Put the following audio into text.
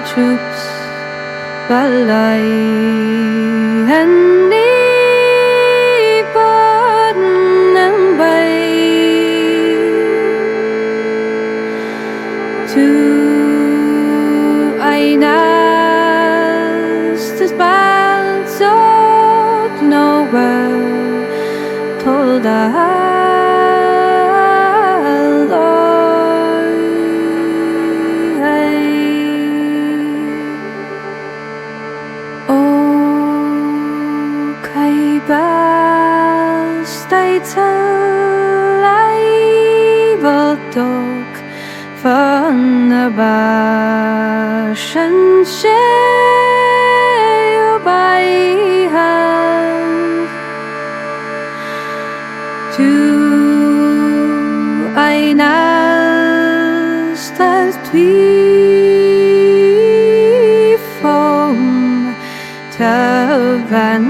troops balay hindi ng bay to ay nas bad so nowhere pulled out dog van de baschen bij hand to eines das Twie vom Tavan